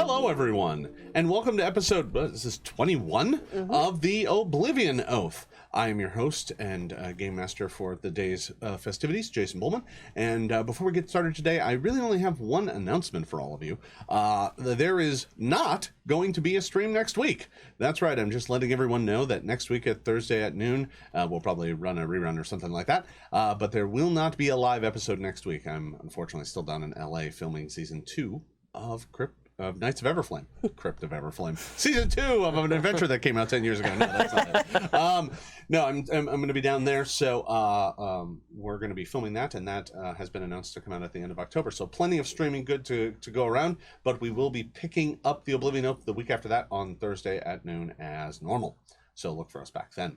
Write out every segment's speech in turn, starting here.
Hello, everyone, and welcome to episode, this is 21 of the Oblivion Oath. I am your host and game master for the day's festivities, Jason Bulmahn. And before we get started today, I really only have one announcement for all of you. There is not going to be a stream next week. That's right, I'm just letting everyone know that next week at Thursday at noon, we'll probably run a rerun or something like that. But there will not be a live episode next week. I'm unfortunately still down in LA filming season 2 of Knights of Everflame. Crypt of Everflame. Season 2 of an adventure that came out 10 years ago. No, that's not it. No, I'm going to be down there, so we're going to be filming that, and that has been announced to come out at the end of October. So plenty of streaming good to go around, but we will be picking up the Oblivion Oath the week after that on Thursday at noon as normal. So look for us back then.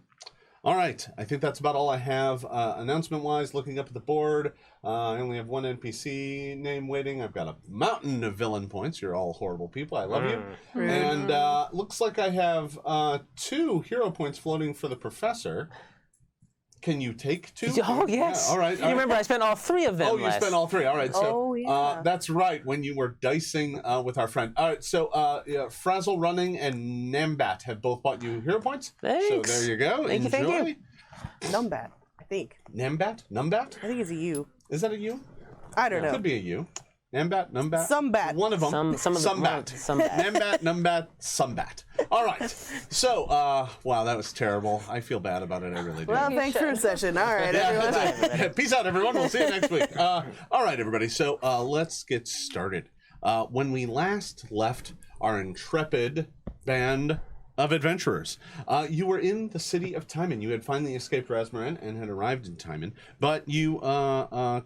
All right, I think that's about all I have announcement-wise. Looking up at the board, I only have one NPC name waiting. I've got a mountain of villain points. You're all horrible people. I love you. And looks like I have 2 hero points floating for the professor. Can you take 2? Oh, yes. Yeah, all right. You remember I spent all 3 of them. Oh, you spent all 3. All right. So yeah. that's right, when you were dicing with our friend. All right. So Frazzle Running and Nambat have both bought you hero points. Thanks. So there you go. Thank Enjoy. you. Numbat, I think. Nambat? Numbat? I think it's a U. Is that a U? I don't know. Could be a U. Nambat, Numbat? Sumbat. One of them. Sumbat. Nambat, Numbat, Sumbat. All right. So, wow, that was terrible. I feel bad about it. I really do. Well, thanks for the session. All right, everyone. Peace out, everyone. We'll see you next week. All right, everybody. So let's get started. When we last left our intrepid band of adventurers, you were in the city of Timon. You had finally escaped Rasmussen and had arrived in Timon, but you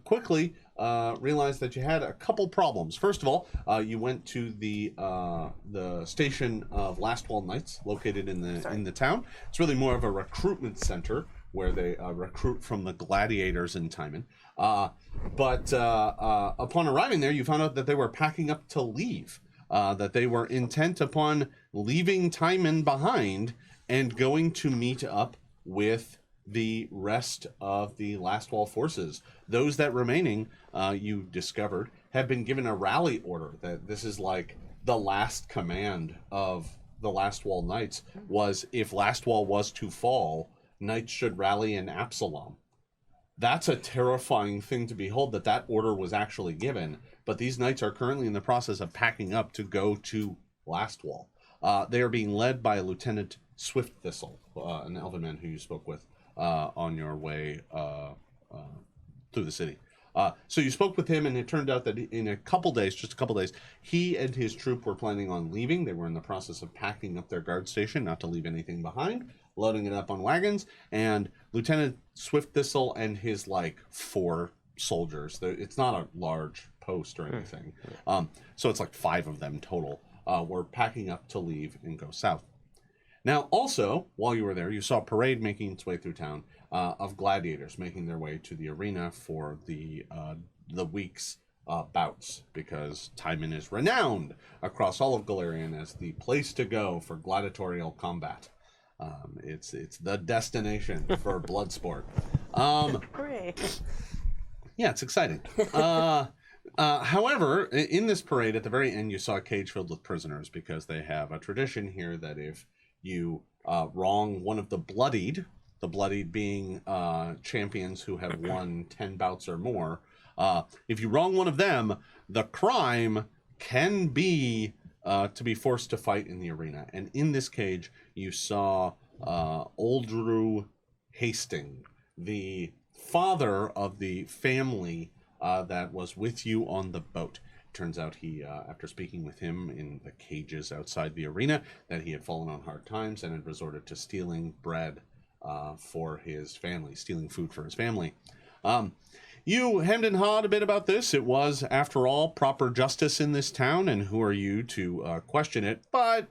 quickly realized that you had a couple problems. First of all, you went to the station of Lastwall Knights, located in the town. It's really more of a recruitment center where they recruit from the gladiators in Timon. But upon arriving there, you found out that they were packing up to leave. That they were intent upon leaving Timon behind and going to meet up with the rest of the Lastwall forces. Those that remaining, you discovered, have been given a rally order. That this is like the last command of the Lastwall Knights was, if Lastwall was to fall, Knights should rally in Absalom. That's a terrifying thing to behold, that order was actually given. But these knights are currently in the process of packing up to go to Lastwall. They are being led by Lieutenant Swift Thistle, an elven man who you spoke with on your way through the city. So you spoke with him, and it turned out that in just a couple days, he and his troop were planning on leaving. They were in the process of packing up their guard station, not to leave anything behind, loading it up on wagons, and Lieutenant Swift Thistle and his 4 soldiers. It's not a large post or anything. So it's 5 of them total. Were packing up to leave and go south. Now, also, while you were there, you saw a parade making its way through town of gladiators making their way to the arena for the week's bouts, because Timon is renowned across all of Galarian as the place to go for gladiatorial combat. It's the destination for blood sport. Hooray. Yeah, it's exciting. However, in this parade, at the very end, you saw a cage filled with prisoners, because they have a tradition here that if you wrong one of the bloodied being champions who have won 10 bouts or more, if you wrong one of them, the crime can be to be forced to fight in the arena. And in this cage, you saw Oldru Hastings, the father of the family that was with you on the boat. Turns out he, after speaking with him in the cages outside the arena, that he had fallen on hard times and had resorted to stealing bread for his family, stealing food for his family. You hemmed and hawed a bit about this. It was, after all, proper justice in this town, and who are you to question it? But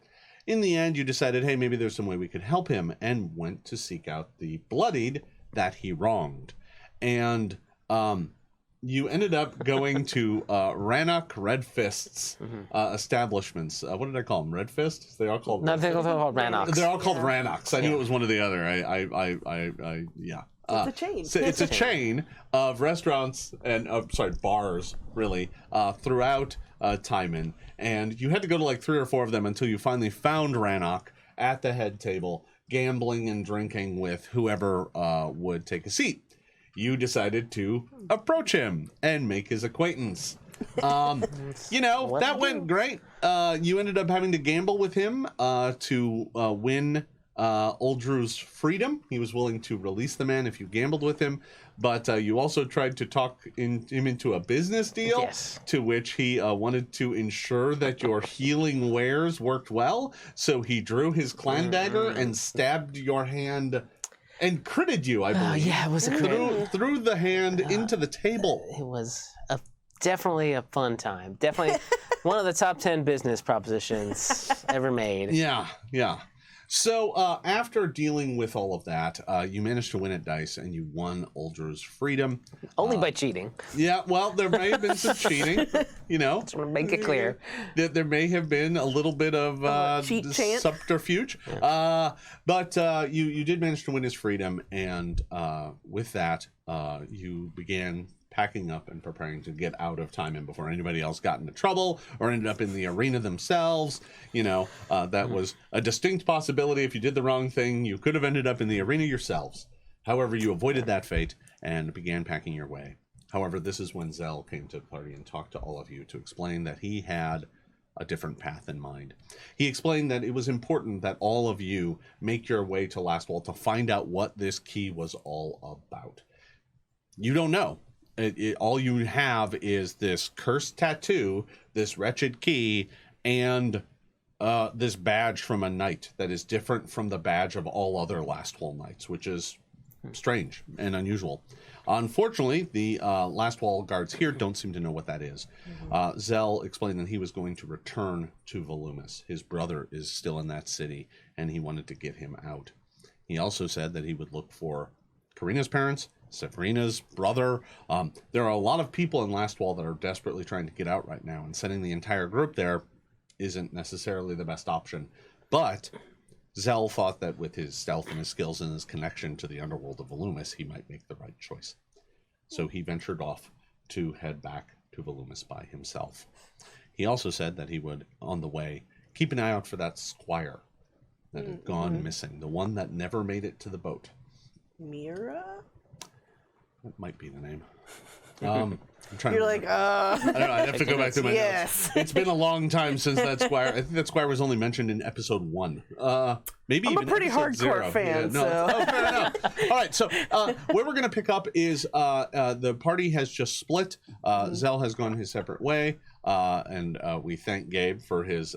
in the end, you decided, hey, maybe there's some way we could help him, and went to seek out the bloodied that he wronged. And you ended up going to Rannoch Red Fist's establishments. What did I call them? Red Fists? They all called. No, they're all called Rannochs. They're all called Rannochs. I knew it was one or the other. Yeah. It's a chain. So it's a chain of restaurants and bars, really, throughout Timon. And you had to go to like 3 or 4 of them until you finally found Rannoch at the head table, gambling and drinking with whoever would take a seat. You decided to approach him and make his acquaintance. That went great. You ended up having to gamble with him to win Uldru's freedom. He was willing to release the man if you gambled with him, but you also tried to talk him into a business deal, Yes. to which he wanted to ensure that your healing wares worked well, so he drew his clan dagger and stabbed your hand and critted you, I believe. Yeah, it was a crit. Through the hand into the table. It was definitely a fun time. Definitely one of the top 10 business propositions ever made. Yeah. So after dealing with all of that, you managed to win at dice, and you won Uldru's freedom. Only by cheating. Yeah, well, there may have been some cheating, Just want to make it clear. There may have been a little bit of cheat chant. subterfuge. But you did manage to win his freedom, and with that, you began packing up and preparing to get out of Timon before anybody else got into trouble or ended up in the arena themselves. That was a distinct possibility. If you did the wrong thing, you could have ended up in the arena yourselves. However, you avoided that fate and began packing your way. However, this is when Zell came to the party and talked to all of you to explain that he had a different path in mind. He explained that it was important that all of you make your way to Lastwall to find out what this key was all about. You don't know. All you have is this cursed tattoo, this wretched key, and this badge from a knight that is different from the badge of all other Lastwall knights, which is strange and unusual. Unfortunately, the Lastwall guards here don't seem to know what that is. Zell explained that he was going to return to Loomes. His brother is still in that city, and he wanted to get him out. He also said that he would look for Carina's parents, Sabrina's brother. There are a lot of people in Lastwall that are desperately trying to get out right now, and sending the entire group there isn't necessarily the best option. But Zell thought that with his stealth and his skills and his connection to the underworld of Loomes, he might make the right choice. So he ventured off to head back to Loomes by himself. He also said that he would, on the way, keep an eye out for that squire that had gone missing, the one that never made it to the boat. Mira? That might be the name. I'm trying You're to like, I don't know. I'd have to go back to my yes. notes. It's been a long time since that squire. I think that squire was only mentioned in episode 1. Maybe I'm even a pretty episode hardcore 0. fan, no, so. oh, fair enough. All right, so where we're going to pick up is the party has just split. Zell has gone his separate way, and we thank Gabe for his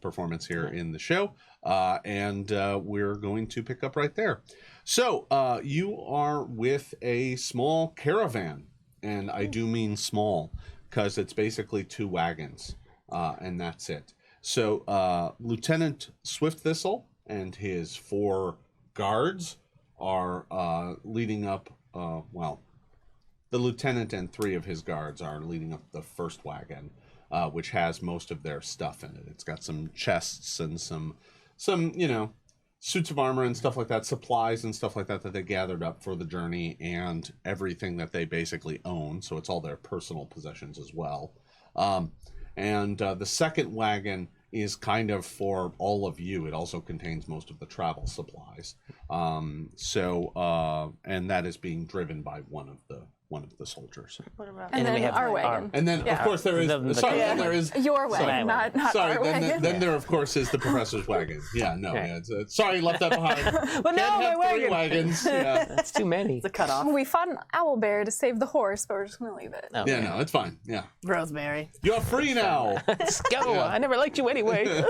performance here in the show, and we're going to pick up right there. So you are with a small caravan. And I do mean small, because it's basically 2 wagons, and that's it. So Lieutenant Swift Thistle and his 4 guards are leading up, the lieutenant and 3 of his guards are leading up the first wagon, which has most of their stuff in it. It's got some chests and some suits of armor and stuff like that, supplies and stuff like that they gathered up for the journey, and everything that they basically own. So it's all their personal possessions as well. And the second wagon is kind of for all of you. It also contains most of the travel supplies. And that is being driven by one of the soldiers. What about And then we have our wagon? And then, of course, there is... there is... Your wagon, not Sorry, our wagon. then there, of course, is the professor's wagon. Yeah, no, Okay. sorry, left that behind. But now Can't my have 3 wagon. wagons. Yeah. That's too many. It's a cutoff. We fought an owl bear to save the horse, but we're just gonna leave it. Oh, Yeah, no, it's fine. Yeah. Rosemary. You're free now. Let's go. Yeah. I never liked you anyway.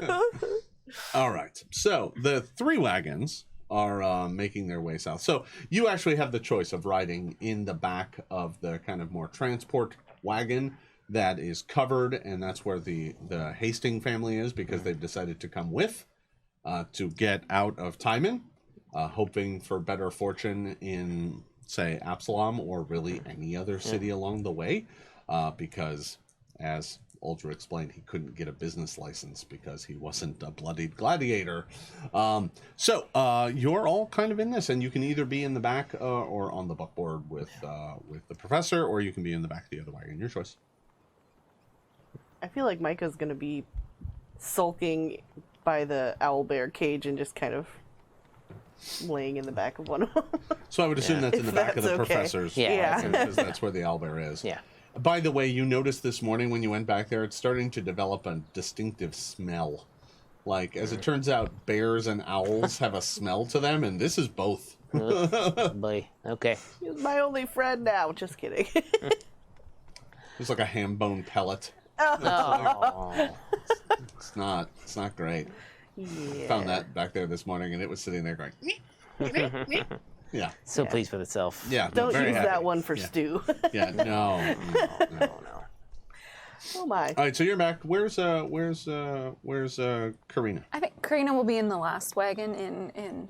All right. So the 3 wagons are making their way south. So you actually have the choice of riding in the back of the kind of more transport wagon that is covered, and that's where the Hastings family is, because they've decided to come with to get out of Timon, hoping for better fortune in, say, Absalom or really any other city along the way, because as Uldra explained he couldn't get a business license because he wasn't a bloodied gladiator. So you're all kind of in this, and you can either be in the back or on the buckboard with the professor, or you can be in the back of the other wagon. Your choice. I feel like Mikah's going to be sulking by the owlbear cage and just kind of laying in the back of one of them. So I would assume that's in the If back of the that's okay. professor's. Yeah. Because that's where the owlbear is. Yeah. By the way, you noticed this morning when you went back there, it's starting to develop a distinctive smell. Like, as it turns out, bears and owls have a smell to them, and this is both. Boy. Okay. He's my only friend now. Just kidding. It's like a ham bone pellet. Oh. It's not great. Yeah. Found that back there this morning, and it was sitting there going, yeah. So pleased with itself. Yeah. Don't very use happy. that one for Yeah. stew. Yeah, no. Oh my. All right, so you're back. Where's Carina? I think Carina will be in the last wagon in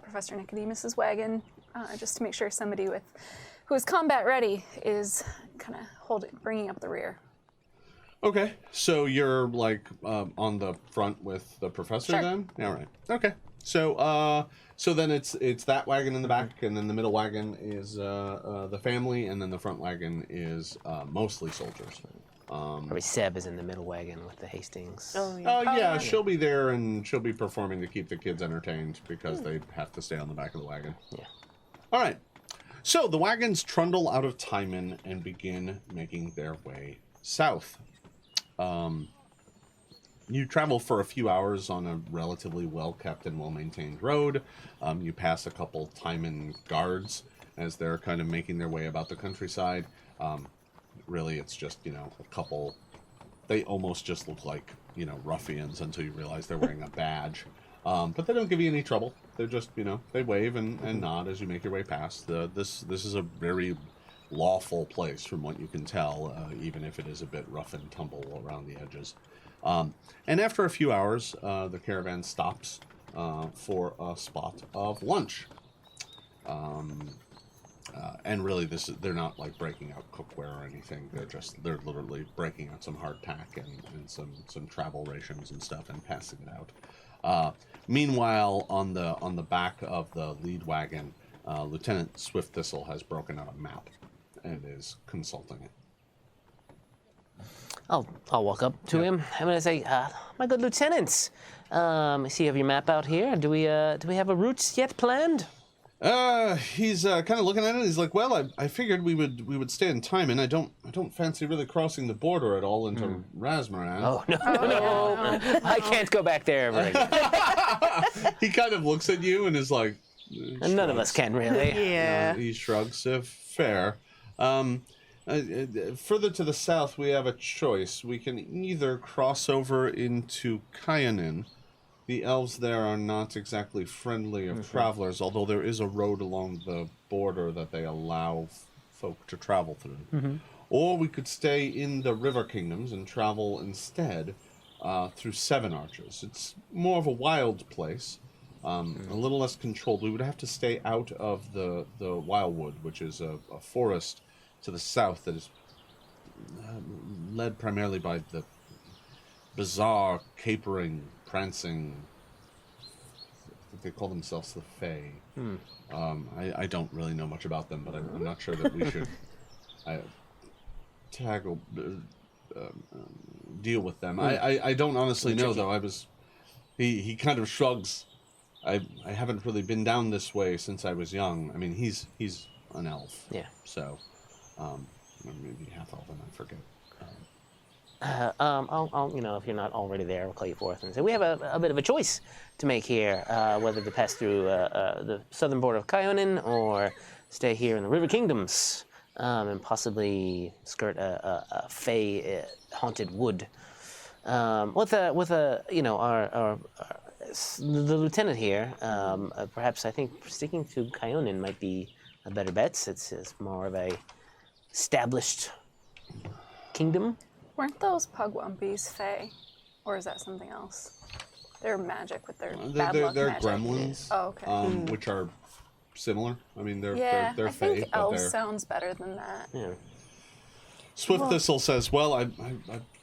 Professor Nicodemus's wagon, just to make sure somebody who is combat ready is kind of bringing up the rear. Okay, so you're like on the front with the professor Sure. then? Yeah, right. Okay, so then it's that wagon in the back, and then the middle wagon is the family, and then the front wagon is mostly soldiers. Probably Seb is in the middle wagon with the Hastings. Oh yeah. Oh yeah, she'll be there, and she'll be performing to keep the kids entertained because they have to stay on the back of the wagon. Yeah. All right, so the wagons trundle out of Timon and begin making their way south. You travel for a few hours on a relatively well-kept and well-maintained road. You pass a couple Timon guards as they're kind of making their way about the countryside. Really, it's just, a couple... They almost just look like, ruffians until you realize they're wearing a badge. But they don't give you any trouble. They're just, they wave and nod as you make your way past. This is a very lawful place from what you can tell, even if it is a bit rough and tumble around the edges. And after a few hours, the caravan stops for a spot of lunch. And really, they're not like breaking out cookware or anything. They're literally breaking out some hardtack and some travel rations and stuff and passing it out. Meanwhile, on the back of the lead wagon, Lieutenant Swift Thistle has broken out a map and is consulting it. I'll walk up to him. I'm gonna say, my good lieutenant, I see you have your map out here. Do we have a route yet planned? He's kind of looking at it. He's like, well, I figured we would stay in Timon. I don't fancy really crossing the border at all into Razmaran. Oh no! I can't go back there ever again. He kind of looks at you and is like, And none of us can really. Yeah. he shrugs. Fair. Further to the south, we have a choice. We can either cross over into Kyanin. The elves there are not exactly friendly of travelers, although there is a road along the border that they allow folk to travel through. Or we could stay in the River Kingdoms and travel instead through Seven Arches. It's more of a wild place, a little less controlled. We would have to stay out of the Wildwood, which is a forest to the south that is led primarily by the bizarre, capering, prancing... I think they call themselves the Fae. I don't really know much about them, but I'm not sure that we should deal with them. I don't honestly know, though. He kind of shrugs. I haven't really been down this way since I was young. I mean, he's an elf. Yeah. So, maybe half elf, I forget. I'll if you're not already there, I'll call you forth and say we have a bit of a choice to make here, whether to pass through the southern border of Kyonin or stay here in the River Kingdoms and possibly skirt a Fey haunted wood. With our the lieutenant here, perhaps I think sticking to Kyonin might be a better bet. It's more of a established kingdom. Weren't those Pugwumpies Fae? Or is that something else? They're magic with their bad luck they're magic. gremlins, Oh, okay. which are similar. I mean, they're Yeah, they're I fey, think but elves they're... sounds better than that. Yeah. Swift Thistle says, well, I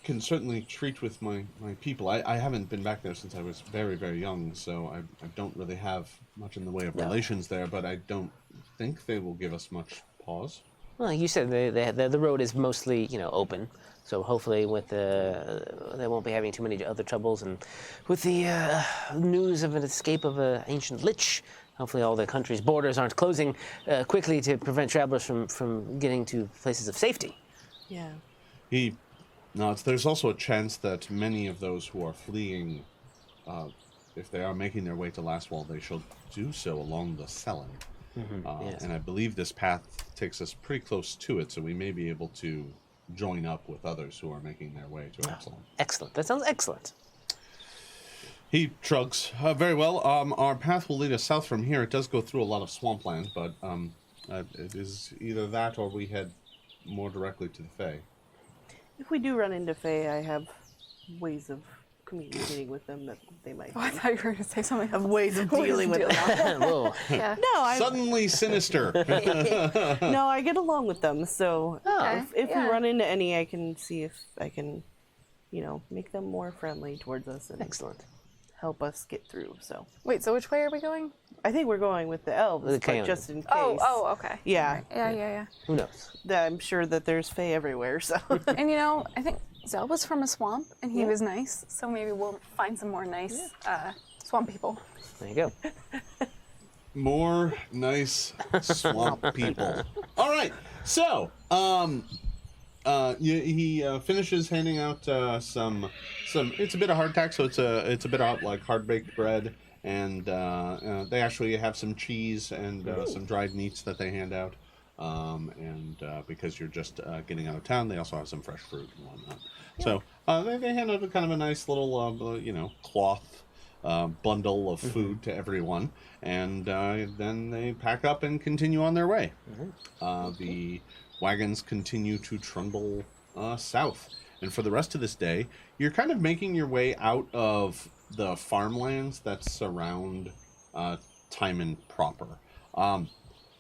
can certainly treat with my people. I haven't been back there since I was very, very young, so I don't really have much in the way of relations there, but I don't think they will give us much pause. Well, you said the road is mostly, open, so hopefully with they won't be having too many other troubles, and with the news of an escape of an ancient lich, hopefully all the country's borders aren't closing quickly to prevent travelers from getting to places of safety. Yeah. He nods. There's also a chance that many of those who are fleeing, if they are making their way to Lastwall, they shall do so along the Selin. Yes. And I believe this path takes us pretty close to it, so we may be able to join up with others who are making their way to Absalom. Excellent. That sounds excellent. He shrugs. Very well. Our path will lead us south from here. It does go through a lot of swampland, but it is either that or we head more directly to the Fae. If we do run into Fae, I have ways of communicating with them that they might Oh, I thought you were going to say something. have ways of dealing with them. Whoa. Yeah. No, Suddenly sinister. no, I get along with them. So Okay, if we yeah. run into any, I can see if I can, make them more friendly towards us and Excellent. help us get through. So Wait, so which way are we going? I think we're going with the elves, The but Kaonin. just in case. Oh, okay. Yeah. Yeah. Who knows? I'm sure that there's Fae everywhere. So And I think Zell was from a swamp, and he was nice, so maybe we'll find some more nice swamp people. There you go. More nice swamp people. All right. So, he finishes handing out some. It's a bit of hardtack, so it's a bit of like hard baked bread, and they actually have some cheese and some dried meats that they hand out. And because you're just getting out of town, they also have some fresh fruit and whatnot. Yeah. So they hand out a kind of a nice little, cloth bundle of food to everyone, and then they pack up and continue on their way. The wagons continue to trundle south, and for the rest of this day, you're kind of making your way out of the farmlands that surround Timon proper.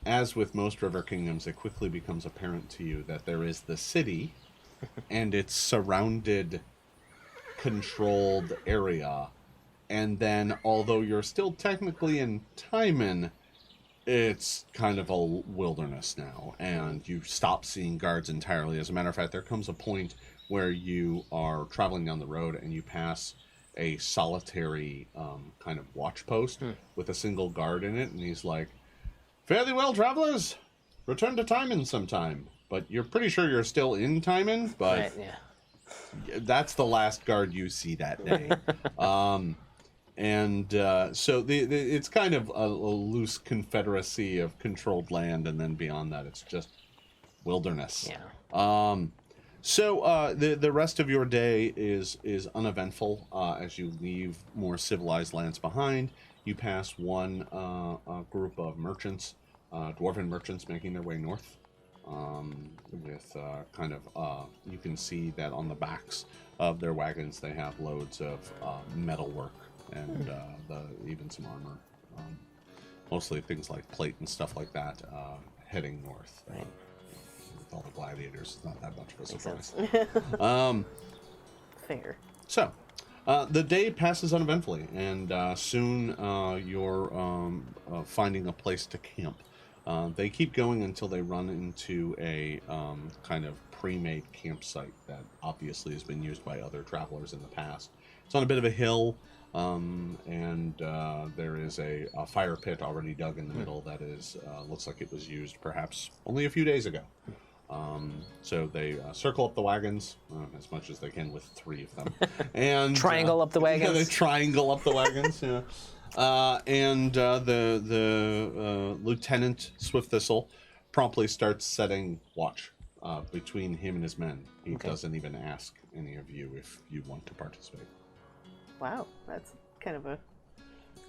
As with most river kingdoms, it quickly becomes apparent to you that there is the city and its surrounded, controlled area. And then, although you're still technically in Timon, it's kind of a wilderness now. And you stop seeing guards entirely. As a matter of fact, there comes a point where you are traveling down the road and you pass a solitary kind of watch post with a single guard in it. And he's like, "Fairly well, travelers. Return to Timon sometime." But you're pretty sure you're still in Timon, but Right, yeah. that's the last guard you see that day. So it's kind of a loose confederacy of controlled land, and then beyond that, it's just wilderness. Yeah. So the rest of your day is uneventful as you leave more civilized lands behind. You pass one group of merchants, dwarven merchants, making their way north. With you can see that on the backs of their wagons they have loads of metalwork and even some armor. Mostly things like plate and stuff like that, heading north. Right. With all the gladiators, it's not that much of a Makes surprise. fair. So, the day passes uneventfully, and soon you're finding a place to camp. They keep going until they run into a kind of pre-made campsite that obviously has been used by other travelers in the past. It's on a bit of a hill, and there is a fire pit already dug in the middle that is looks like it was used perhaps only a few days ago. So they circle up the wagons as much as they can with 3 of them, and Triangle up the wagons. Yeah, they triangle up the wagons. Yeah. The Lieutenant Swift Thistle promptly starts setting watch between him and his men. He doesn't even ask any of you if you want to participate. Wow, that's kind of a.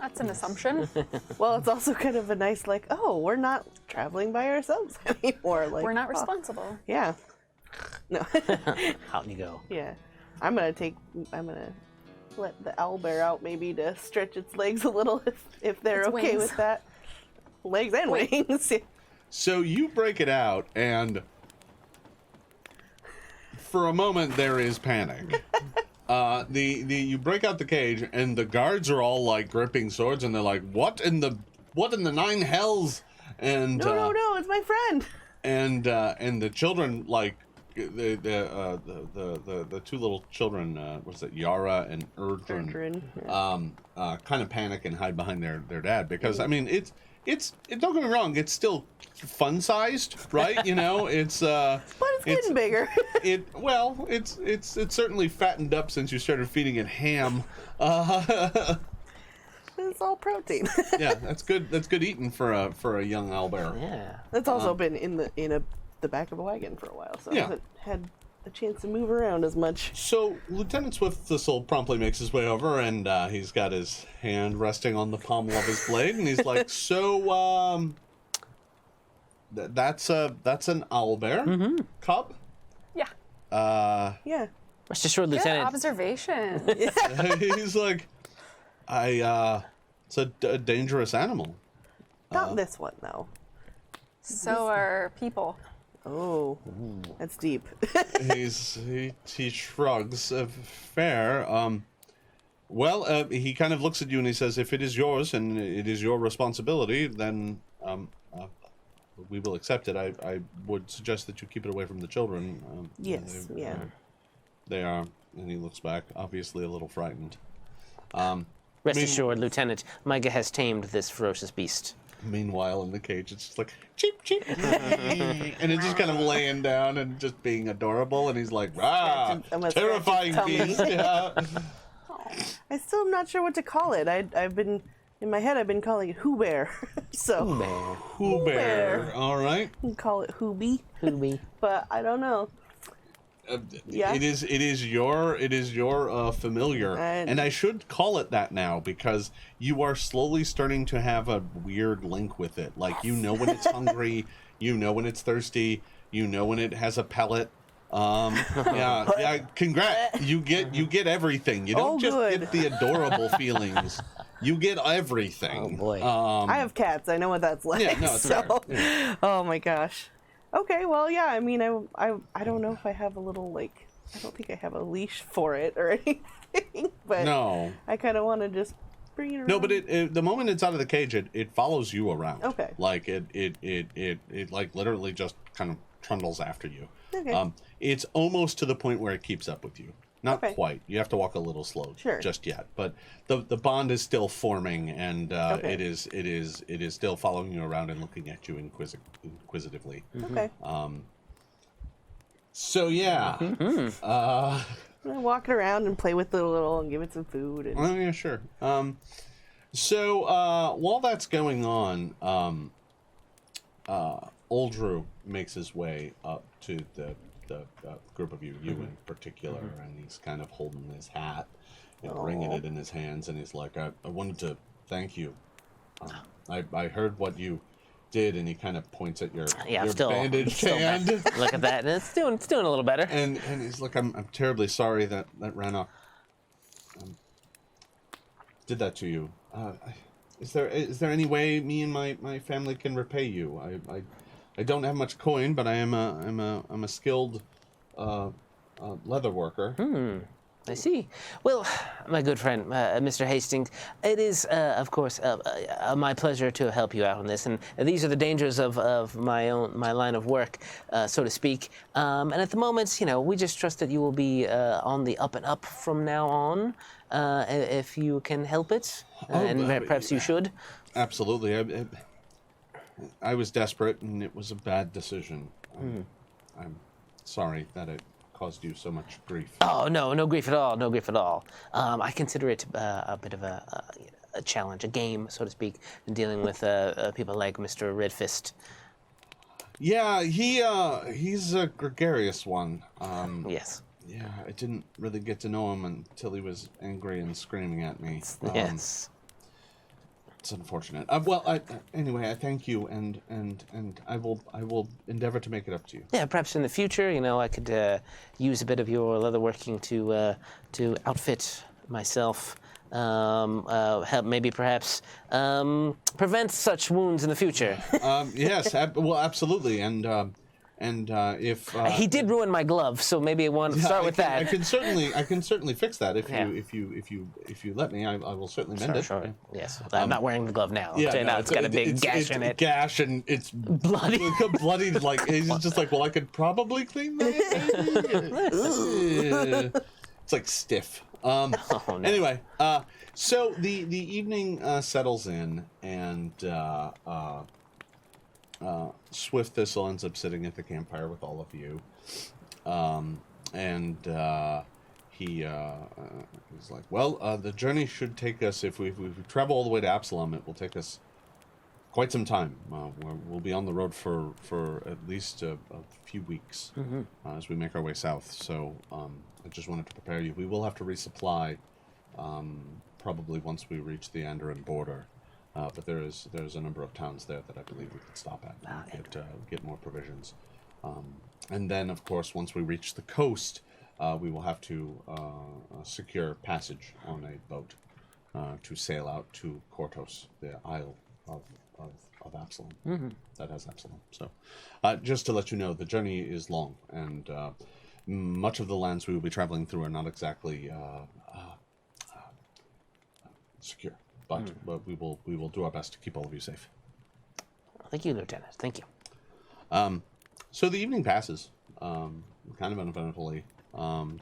That's an assumption. Well, it's also kind of a nice, like, oh, we're not traveling by ourselves anymore. Like, We're not oh, responsible. yeah. No. Out you go. Yeah. I'm gonna let the owlbear out maybe to stretch its legs a little if they're Its okay wings. with that. Legs and wings. So you break it out, and for a moment there is panic. You break out the cage and the guards are all like gripping swords and they're like, what in the nine hells? And No, it's my friend. And the children, like the two little children, what's it, Yara and Erdrin, kind of panic and hide behind their dad because I mean it's don't get me wrong, it's still fun sized, right? You know, it's but it's getting bigger. It's certainly fattened up since you started feeding it ham. It's all protein. Yeah, that's good. That's good eating for a young owlbear. Yeah. It's also been in the back of a wagon for a while, so I haven't had a chance to move around as much. So Lieutenant Swift Thistle promptly makes his way over, and he's got his hand resting on the pommel of his blade, and he's like, "So, that's an owlbear cub." Yeah. Yeah. Rest assured, Good Lieutenant. observation. He's like, it's a dangerous animal. Not this one though. So are people. Oh, that's deep. he shrugs. Fair. He kind of looks at you and he says, "If it is yours and it is your responsibility, then we will accept it. I would suggest that you keep it away from the children." Yes. They are, and he looks back, obviously a little frightened. Rest assured, Lieutenant, Mikah has tamed this ferocious beast. Meanwhile, in the cage, it's just like, cheep, cheep. And it's just kind of laying down and just being adorable. And he's like, I'm gonna terrifying scratch his beast. Yeah. I still am not sure what to call it. I've been in my head. I've been calling it Who Bear. So Who Bear. All right. you can call it Hoobie, Hoobie. but I don't know. Yeah. It is your familiar, and I should call it that now because you are slowly starting to have a weird link with it. Like you know when it's hungry, you know when it's thirsty, you know when it has a pellet. Yeah. Congrats, you get everything. You don't just get the adorable feelings. You get everything. Oh boy. I have cats. I know what that's like. Yeah, no, it's fair. Yeah. Oh my gosh. Okay, well, yeah. I mean, I don't know if I have a little like. I don't think I have a leash for it or anything. But No. I kind of want to just bring it around. No, but the moment it's out of the cage, it follows you around. Okay. Like it like literally just kind of trundles after you. Okay. It's almost to the point where it keeps up with you. Not Okay. quite. You have to walk a little slow. Sure. Just yet, but the bond is still forming, and Okay. it is still following you around and looking at you inquisitively. Okay. So yeah. I'm gonna walk it around and play with it a little and give it some food. And... Oh yeah, sure. So while that's going on, Oldrew makes his way up to the group of you in particular, and he's kind of holding his hat and wringing it in his hands, and he's like, I wanted to thank you. I heard what you did, and he kind of points at your bandaged hand. Look at that. It's doing a little better. And he's like, I'm terribly sorry that Rannoch did that to you. Is there any way me and my family can repay you? I don't have much coin, but I'm a skilled leather worker. I see. Well, my good friend, Mr. Hastings, it is, of course, my pleasure to help you out on this. And these are the dangers of my line of work, so to speak. And at the moment, we just trust that you will be on the up and up from now on, if you can help it. And perhaps you should. Absolutely. I was desperate, and it was a bad decision. I'm sorry that it caused you so much grief. Oh, no grief at all. No grief at all. I consider it a bit of a challenge, a game, so to speak, in dealing with people like Mr. Redfist. Yeah, he's a gregarious one. Yes. Yeah, I didn't really get to know him until he was angry and screaming at me. Yes. It's unfortunate. Anyway, I thank you, and I will endeavor to make it up to you. Yeah, perhaps in the future, I could use a bit of your leatherworking to outfit myself. Help maybe perhaps prevent such wounds in the future. Yes, absolutely, and And if he did ruin my glove, so maybe I want to start with that. I can certainly fix that if you let me. I will certainly mend it. Sure. Yes, I'm not wearing the glove now. Yeah, Now it's got a big gash in it. Gash and it's Bloody. bloodied. Like he's just like, well, I could probably clean that. It's like stiff. No. Anyway, so the evening settles in, and Swift Thistle ends up sitting at the campfire with all of you, he's like, well, the journey should take us, if we travel all the way to Absalom, it will take us quite some time. We'll be on the road for at least a few weeks as we make our way south. So I just wanted to prepare you. We will have to resupply probably once we reach the Andoran border. But there's a number of towns there that I believe we could stop at and get more provisions. And then, of course, once we reach the coast, we will have to secure passage on a boat to sail out to Kortos, the Isle of Absalom. That has Absalom. So just to let you know, the journey is long, and much of the lands we will be traveling through are not exactly secure. But we will do our best to keep all of you safe. Thank you, Lieutenant. Thank you. So the evening passes, kind of uneventfully.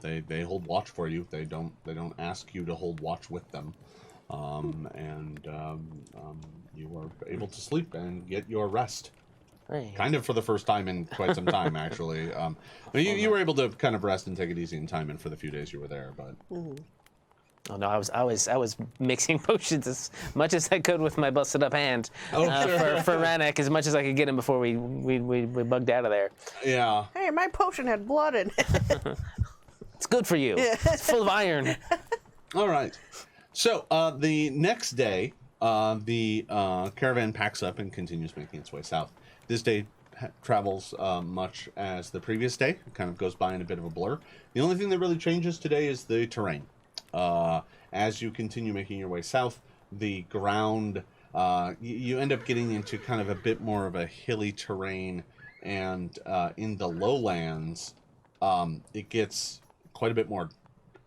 They hold watch for you. They don't ask you to hold watch with them, you are able to sleep and get your rest. Hey. Kind of for the first time in quite some time, actually. You were able to kind of rest and take it easy in time, and for the few days you were there, but. Oh no, I was mixing potions as much as I could with my busted up hand for Ranek, as much as I could get him before we bugged out of there. Yeah. Hey, my potion had blood in it. It's good for you. It's full of iron. All right. So the next day, the caravan packs up and continues making its way south. This day travels much as the previous day. It kind of goes by in a bit of a blur. The only thing that really changes today is the terrain. As you continue making your way south, the ground, you end up getting into kind of a bit more of a hilly terrain, and in the lowlands, it gets quite a bit more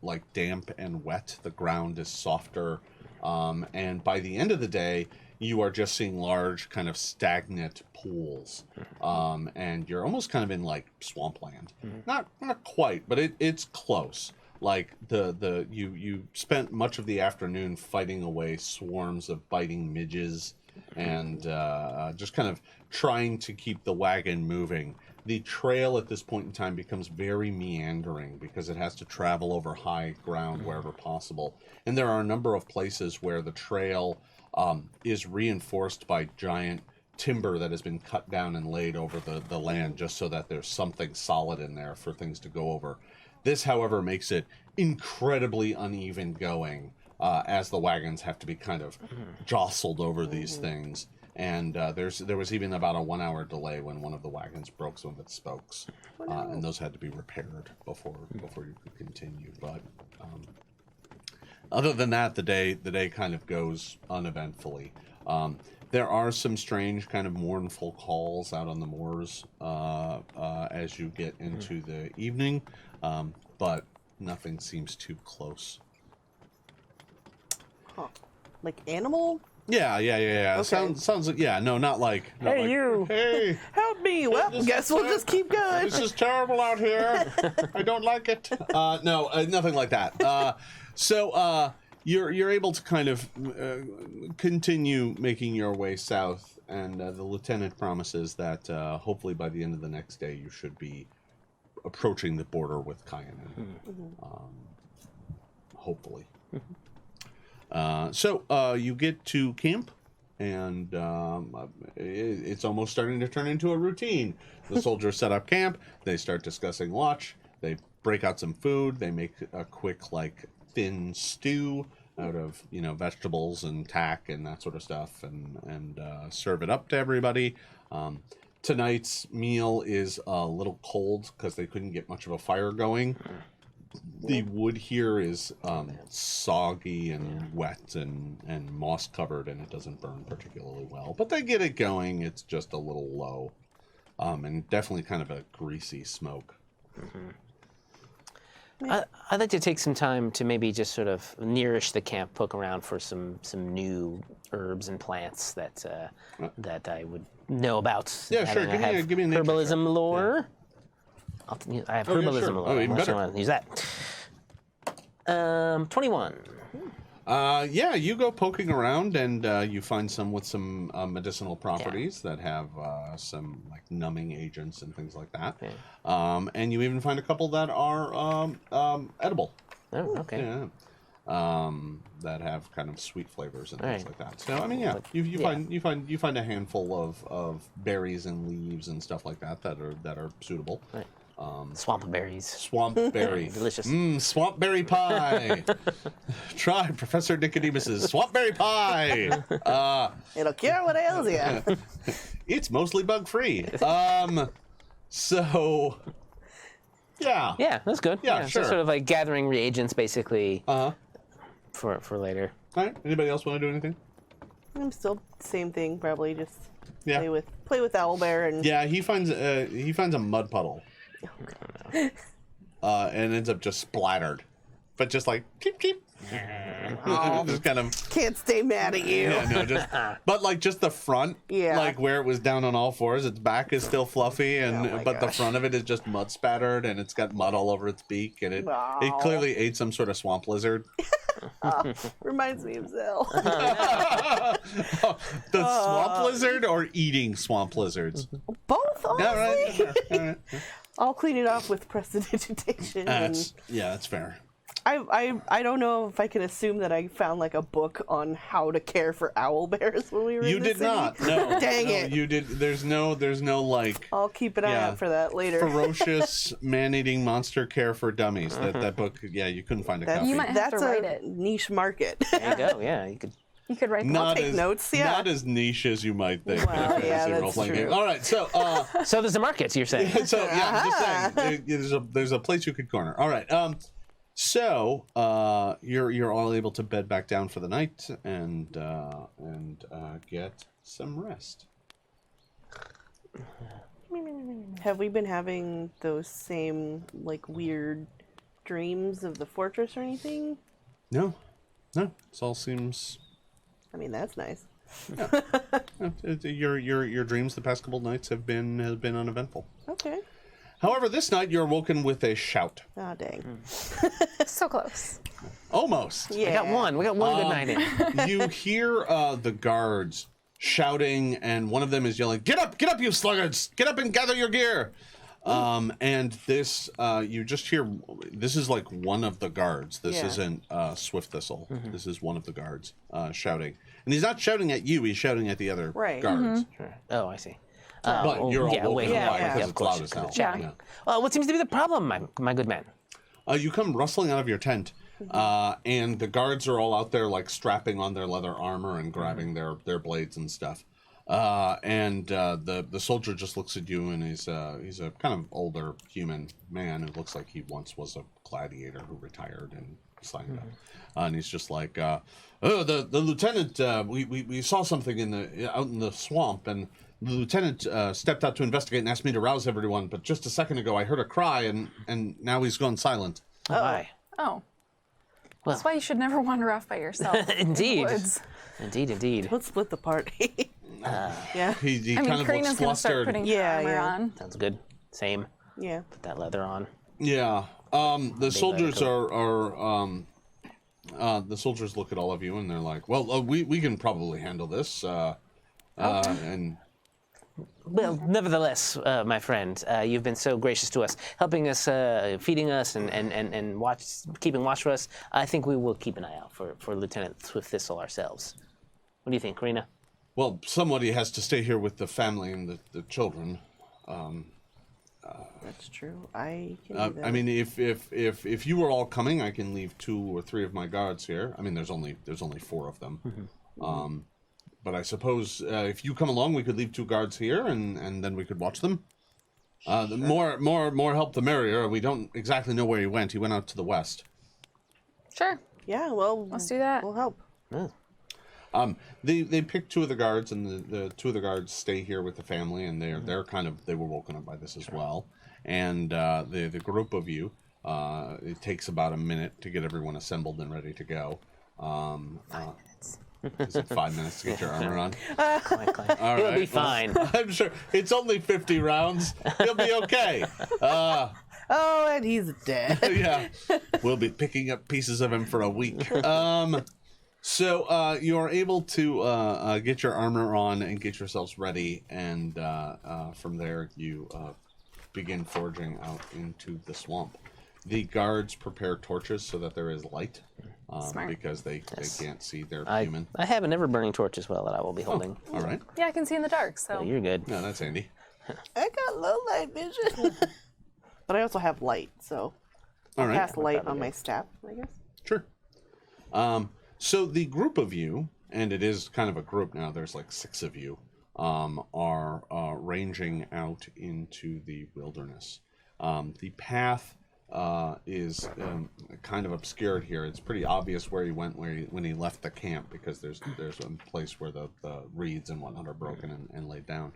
like damp and wet. The ground is softer, and by the end of the day, you are just seeing large kind of stagnant pools, and you're almost kind of in like swampland. Not quite, but it's close. Like you spent much of the afternoon fighting away swarms of biting midges and just kind of trying to keep the wagon moving. The trail at this point in time becomes very meandering because it has to travel over high ground wherever possible. And there are a number of places where the trail is reinforced by giant timber that has been cut down and laid over the land just so that there's something solid in there for things to go over. This, however, makes it incredibly uneven going as the wagons have to be kind of jostled over these things. And there was even about a 1 hour delay when one of the wagons broke some of its spokes, and those had to be repaired before you could continue. But other than that, the day kind of goes uneventfully. There are some strange kind of mournful calls out on the moors as you get into the evening, but nothing seems too close. Huh. Like animal? Yeah. Okay. Sounds like, yeah, no, not like... Hey, like, you! Hey! Help me! Well, guess we'll just keep going. This is terrible out here. I don't like it. No, nothing like that. So you're able to kind of continue making your way south, and the lieutenant promises that hopefully by the end of the next day you should be approaching the border with Kayanan. Hopefully. So you get to camp, and it's almost starting to turn into a routine. The soldiers set up camp, they start discussing watch, they break out some food, they make a quick, like, thin stew out of, vegetables and tack and that sort of stuff, and serve it up to everybody. Tonight's meal is a little cold because they couldn't get much of a fire going. The wood here is soggy and wet and moss covered, and it doesn't burn particularly well. But they get it going. It's just a little low. and definitely kind of a greasy smoke. I'd like to take some time to maybe just sort of nearish the camp, poke around for some new herbs and plants that I would know about. Yeah, sure. Give me a nature herbalism check. lore. I have herbalism sure. lore. Oh, even Unless you better. want to use that. 21. Yeah, you go poking around and you find some with some medicinal properties that have some like numbing agents and things like that. Yeah. And you even find a couple that are edible. Oh, okay. Yeah. That have kind of sweet flavors and things Right. like that. So I mean, yeah, you find a handful of berries and leaves and stuff like that are suitable. Right. Swamp berries. Swamp berry. Delicious. Swamp berry pie. Try Professor Nicodemus's swamp berry pie. It'll cure what ails you. It's mostly bug free. So yeah. Yeah, that's good. Yeah, So sure. sort of like gathering reagents, basically, for later. All right. Anybody else want to do anything? I'm still same thing, probably just Yeah. play with owlbear and Yeah, he finds a mud puddle. And ends up just splattered, but just like cheep cheep. Just kind of can't stay mad at you. yeah, no, just but like just the front, Yeah. like where it was down on all fours, its back is still fluffy, and Oh my but the gosh. front of it is just mud spattered, and it's got mud all over its beak, and it Aw. clearly ate some sort of swamp lizard. Reminds me of Zell. The swamp lizard or eating swamp lizards? Both, honestly. Yeah, right. All right. I'll clean it off with prestidigitation. That's fair. I don't know if I can assume that I found like a book on how to care for owl bears when we were You in the did city. not. No. Dang no, it. You did. There's no like I'll keep an eye Yeah. out for that later. ferocious man-eating monster care for dummies. That book. Yeah, you couldn't find a That's, copy. You might have that's to write a it. niche market. There you go. Yeah, you could. You could write them. Not take as notes, yeah. not as niche as you might think. Wow, for a yeah, fantasy that's role-playing true. game. All right, so So there's a market, you're saying? so yeah, I'm just saying there's a place you could corner. All right, so you're all able to bed back down for the night and get some rest. Have we been having those same like weird dreams of the fortress or anything? No, this all seems. I mean, that's nice. Your dreams the past couple nights have been uneventful. Okay. However, this night you're woken with a shout. Oh, dang. So close. Almost. Yeah. We got one. We got one good night in. You hear the guards shouting, and one of them is yelling, "Get up, you sluggards! Get up and gather your gear!" And this, you just hear, this is like one of the guards. This Yeah. isn't Swift Thistle. This is one of the guards shouting. And he's not shouting at you, he's shouting at the other Right. guards. Sure. Oh, I see. But you're all woken awake. up Yeah, because of it's course, loud as hell. because it's shouting. Well, what seems to be the problem, my good man? You come rustling out of your tent, and the guards are all out there, like strapping on their leather armor and grabbing their blades and stuff. The soldier just looks at you, and he's a kind of older human man who looks like he once was a gladiator who retired and signed up. And he's just like, the lieutenant. We saw something out in the swamp, and the lieutenant stepped out to investigate and asked me to rouse everyone. But just a second ago, I heard a cry, and now he's gone silent. Oh, my. Oh. Well. That's why you should never wander off by yourself. Indeed. In the woods. Indeed. Let's split the party. Yeah. He I mean, kind of Karina's looks gonna start flustered. putting Yeah, her armor yeah. on. Sounds good. Same. Yeah. Put that leather on. Yeah. The soldiers leather the soldiers look at all of you and they're like, "Well, we can probably handle this." And Well, nevertheless, my friend, you've been so gracious to us, helping us, feeding us, and keeping watch for us. I think we will keep an eye out for Lieutenant Swift Thistle ourselves. What do you think, Karina? well, somebody has to stay here with the family and the children. That's true. I can do that. I mean, if you were all coming, I can leave 2 or 3 of my guards here. I mean, there's only 4 of them. But I suppose if you come along, we could leave 2 guards here, and then we could watch them. The more help, the merrier. We don't exactly know where he went. He went out to the west. Sure. Yeah, well, Let's do that. We'll help. They pick two of the guards, and the two of the guards stay here with the family, and they were woken up by this as well. And the group of you, it takes about a minute to get everyone assembled and ready to go. 5 minutes. Is it 5 minutes to get your armor on? Quickly. All He'll right, be fine. well, I'm sure it's only 50 rounds. He'll be okay. Oh, and he's dead. Yeah, we'll be picking up pieces of him for a week. So you are able to get your armor on and get yourselves ready, and from there you begin forging out into the swamp. The guards prepare torches so that there is light, Smart. because they can't see their human. I have an ever-burning torch as well that I will be holding. All right. Yeah, I can see in the dark, so. So you're good. No, that's handy. I got low light vision. But I also have light, so All right. cast light on my staff, I guess. Sure. So the group of you, and it is kind of a group now, there's like 6 of you, are ranging out into the wilderness. The path is kind of obscured here. It's pretty obvious where he went when he left the camp, because there's a place where the reeds and whatnot are broken and laid down.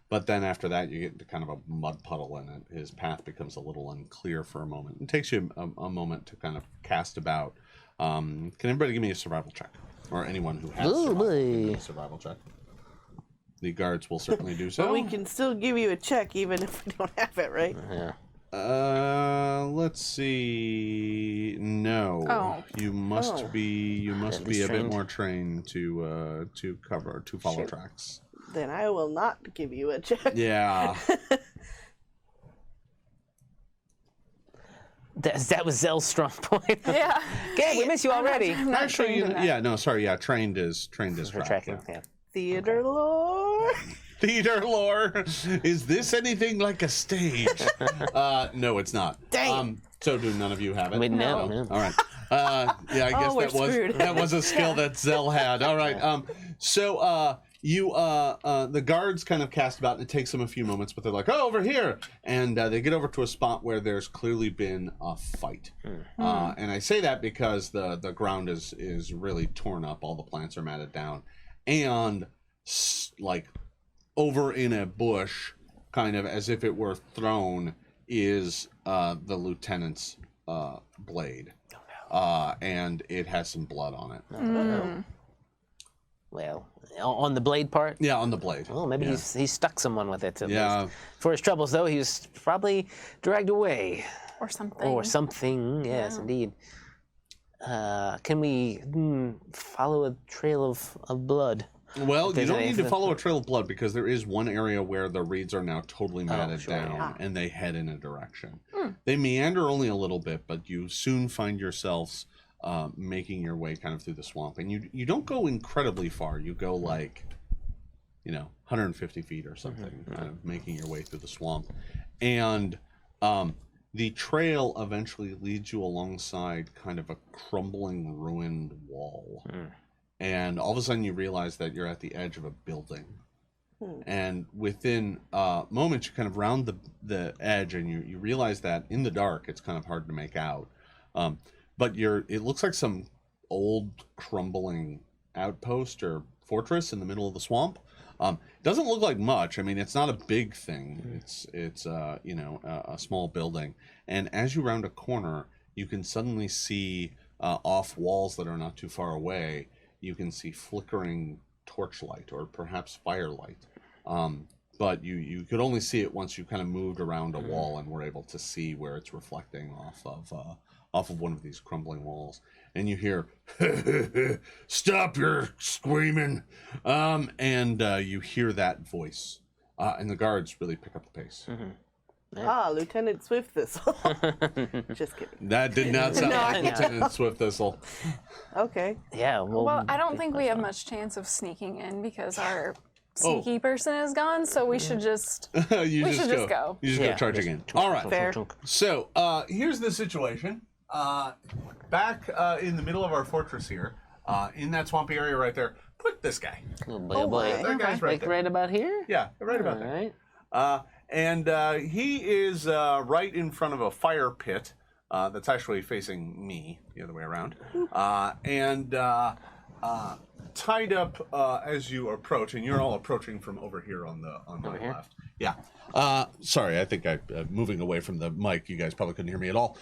But then after that, you get into kind of a mud puddle, and his path becomes a little unclear for a moment. It takes you a moment to kind of cast about. Can everybody give me a survival check? Or anyone who has a survival check. The guards will certainly do so. But we can still give you a check even if we don't have it, right? Yeah. Let's see. No. Oh. You must be a bit trained. more trained to follow Shoot. tracks. Then I will not give you a check. Yeah. That was Zell's strong point. Yeah. Gabe, we miss you already. I'm not Actually, trained in that. yeah, no, sorry, yeah, trained is For track, tracking. yeah. Yeah. Theater lore. Theater lore. Is this anything like a stage? No, it's not. Dang. So do none of you have it? Wait, no. All right. Yeah, I guess we're that was screwed. that was a skill that Zell had. All right. So the guards kind of cast about, and it takes them a few moments, but they're like, "Oh, over here!" And they get over to a spot where there's clearly been a fight. And I say that because the ground is really torn up. All the plants are matted down, and like over in a bush, kind of as if it were thrown, is the lieutenant's blade. And it has some blood on it. Well, on the blade part? Yeah, on the blade. Oh, maybe Yeah. he stuck someone with it. At Yeah. least. For his troubles, though, he was probably dragged away. Or something. Or something. Yes, indeed. Can we follow a trail of blood? Well, you there's don't any need to info- follow a trail of blood, because there is one area where the reeds are now totally matted sure, down, yeah. and they head in a direction. They meander only a little bit, but you soon find yourselves making your way kind of through the swamp. And you don't go incredibly far. You go like, 150 feet or something, kind of making your way through the swamp. And the trail eventually leads you alongside kind of a crumbling, ruined wall. And all of a sudden you realize that you're at the edge of a building. And within moments, you kind of round the edge, and you realize that in the dark, it's kind of hard to make out. But it looks like some old crumbling outpost or fortress in the middle of the swamp. It doesn't look like much. I mean, it's not a big thing. It's a small building. And as you round a corner, you can suddenly see off walls that are not too far away. You can see flickering torchlight or perhaps firelight. But you could only see it once you kind of moved around a wall and were able to see where it's reflecting off of one of these crumbling walls. And you hear, "Stop your screaming!" And you hear that voice. And the guards really pick up the pace. Lieutenant Swift Thistle. Just kidding. That did not sound like Lieutenant Swift Thistle. Okay. Yeah, Well, I don't think we have much chance of sneaking in because our sneaky person is gone, so we should just You should just go. You just go charging in. All right. Fair. So here's the situation. Back in the middle of our fortress here, in that swampy area right there, put this guy. Oh boy. That guy's right Like there. right about here? Yeah, right about All there. right. And he is right in front of a fire pit that's actually facing me, the other way around. And tied up as you approach, and you're all approaching from over here on my here? left. Yeah. Sorry, I think I'm moving away from the mic. You guys probably couldn't hear me at all.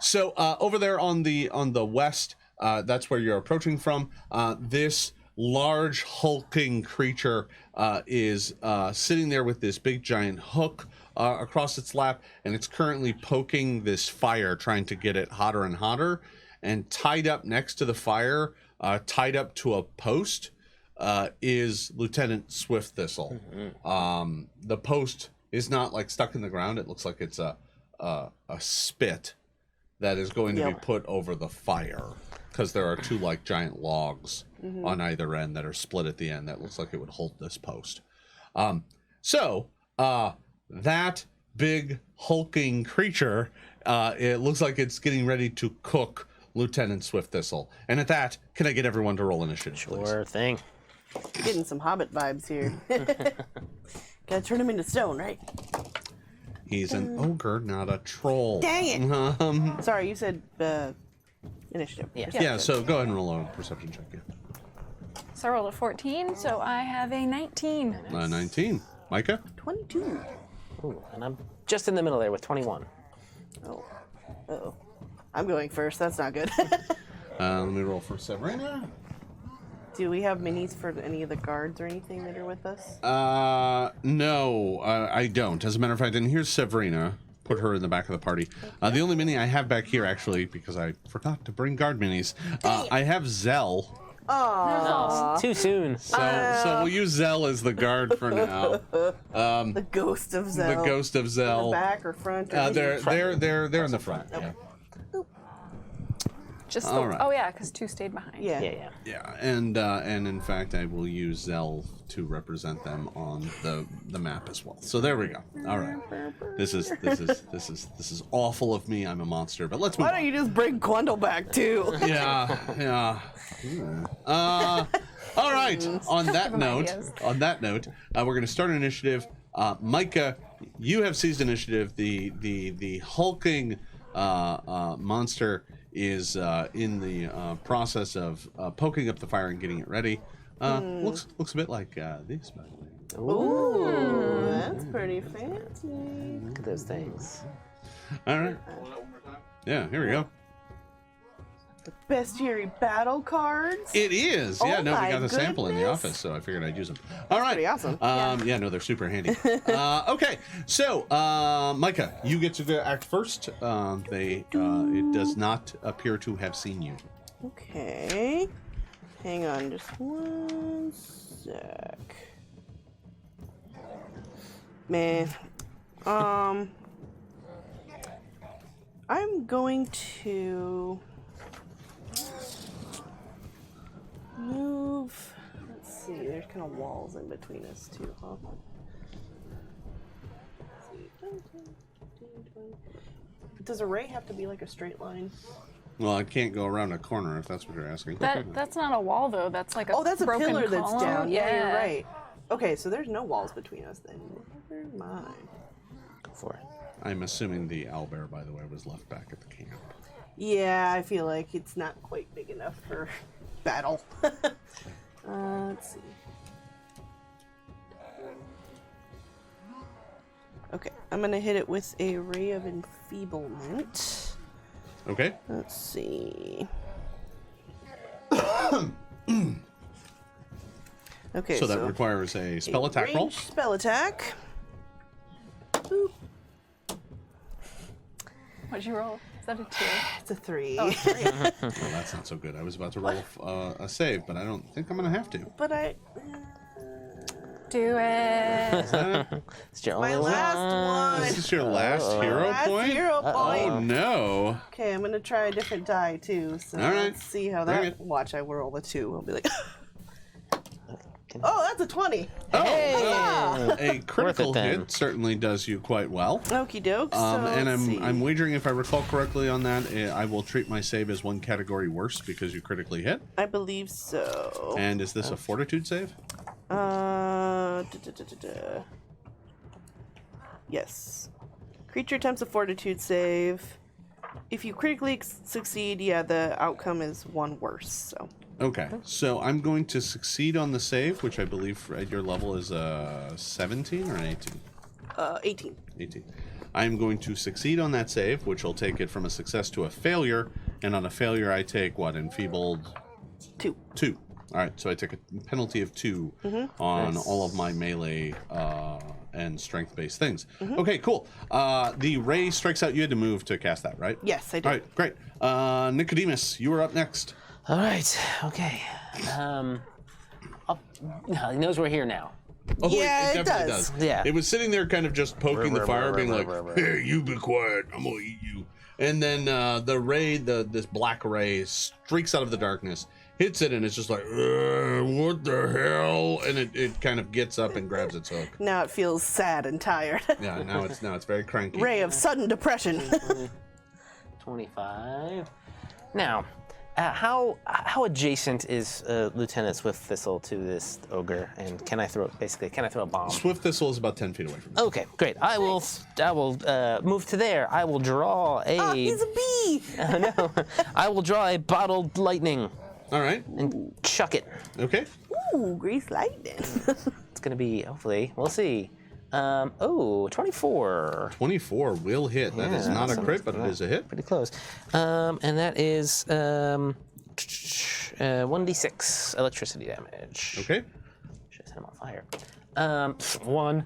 So over there on the west, that's where you're approaching from. This large hulking creature is sitting there with this big giant hook across its lap, and it's currently poking this fire, trying to get it hotter and hotter. And tied up next to the fire, tied up to a post, is Lieutenant Swift Thistle. The post is not like stuck in the ground. It looks like it's a spit that is going to be put over the fire, because there are two like giant logs on either end that are split at the end. That looks like it would hold this post. So that big hulking creature, it looks like it's getting ready to cook Lieutenant Swift Thistle. And at that, can I get everyone to roll initiative, please? Sure thing. Getting some Hobbit vibes here. Gotta turn him into stone, right? He's an ogre, not a troll. Dang it! Sorry, you said initiative. Yeah, so go ahead and roll a perception check. Yeah. So I rolled a 14, so I have a 19. 19. Mikah? 22. Ooh, and I'm just in the middle there with 21. Oh. Uh-oh. I'm going first. That's not good. Let me roll for Severina. Do we have minis for any of the guards or anything that are with us? No, I don't. As a matter of fact, and here's Severina. Put her in the back of the party. The only mini I have back here, actually, because I forgot to bring guard minis, I have Zell. Oh, Too soon. So we'll use Zell as the guard for now. the ghost of Zell. The ghost of Zell. In the back or front? Or They're in the front. Okay. Yeah. Just All right. Oh yeah, because 2 stayed behind. Yeah. Yeah, and in fact, I will use Zell to represent them on the map as well. So there we go. All right, this is awful of me. I'm a monster, but let's move Why don't you just bring Quandle back too? Yeah. All right. On that note, we're going to start an initiative. Mikah, you have seized initiative. The hulking monster is in the process of poking up the fire and getting it ready. Looks a bit like this, by the way. Ooh, that's pretty fancy. Look at those things. All right. Yeah, here we go. The bestiary battle cards. It is. Yeah, Oh no, we my got the sample in the goodness. office, so I figured I'd use them. All right. pretty awesome. Yeah, no, they're super handy. Okay, so Mikah, you get to act first. It does not appear to have seen you. Okay. Hang on just one sec. Man. I'm going to move. Let's see, there's kind of walls in between us too, huh? Let's see. Does a ray have to be like a straight line? Well, I can't go around a corner if that's what you're asking. That's not a wall though. That's like a Oh, that's a broken pillar that's column. down. Yeah, you're right. Okay, so there's no walls between us then. Never mind. Go for it. I'm assuming the owlbear, by the way, was left back at the camp. Yeah, I feel like it's not quite big enough for battle. Let's see. Okay, I'm gonna hit it with a ray of enfeeblement. Okay. Let's see. Okay, So that requires a spell attack roll. ranged spell attack. Boop. What'd you roll? Is that a 2? It's a 3. Oh, 3. Well, that's not so good. I was about to roll a save, but I don't think I'm going to have to. But I. Do it. It's your My only one. last one. Is this your last hero Last point? hero point. Oh, no. Okay, I'm gonna try a different die too. So All right. let's see how Bring that. it. Watch, I will roll a 2. I'll be like, oh, that's a 20. Oh, Hey! well, a critical then. hit certainly does you quite well. Okie doke. And let's see. I'm wagering, if I recall correctly on that, I will treat my save as one category worse because you critically hit. I believe so. And is this a fortitude save? Yes. Creature attempts a fortitude save. If you critically succeed, yeah, the outcome is 1 worse. So. Okay, so I'm going to succeed on the save, which I believe at your level is 17 or an 18? 18. 18. I'm going to succeed on that save, which will take it from a success to a failure. And on a failure, I take what? Enfeebled? 2. 2. All right, so I take a penalty of 2 on all of my melee and strength-based things. Okay, cool. The ray strikes out. You had to move to cast that, right? Yes, I did. All right, great. Nicodemus, you are up next. All right. Okay. He knows we're here now. Oh, Yeah, it it definitely does. Yeah. It was sitting there kind of just poking the fire, being like, hey, you be quiet. I'm going to eat you. And then the ray, this black ray, streaks out of the darkness, hits it, and it's just like, what the hell? And it kind of gets up and grabs its hook. Now it feels sad and tired. Yeah, now it's very cranky. Ray of sudden depression. 25. Now, how adjacent is Lieutenant Swift Thistle to this ogre? And can I throw a bomb? Swift Thistle is about 10 feet away from you. Okay, great. I will move to there. I will draw a. Oh, he's a bee! No, I will draw a bottled lightning All right. and chuck it. Okay. Ooh, grease lightning. It's gonna be hopefully. We'll see. 24. 24 will hit. That is not a crit, but it is a hit. Pretty close. And that is 1d6 electricity damage. Okay. Should have set him on fire. 1.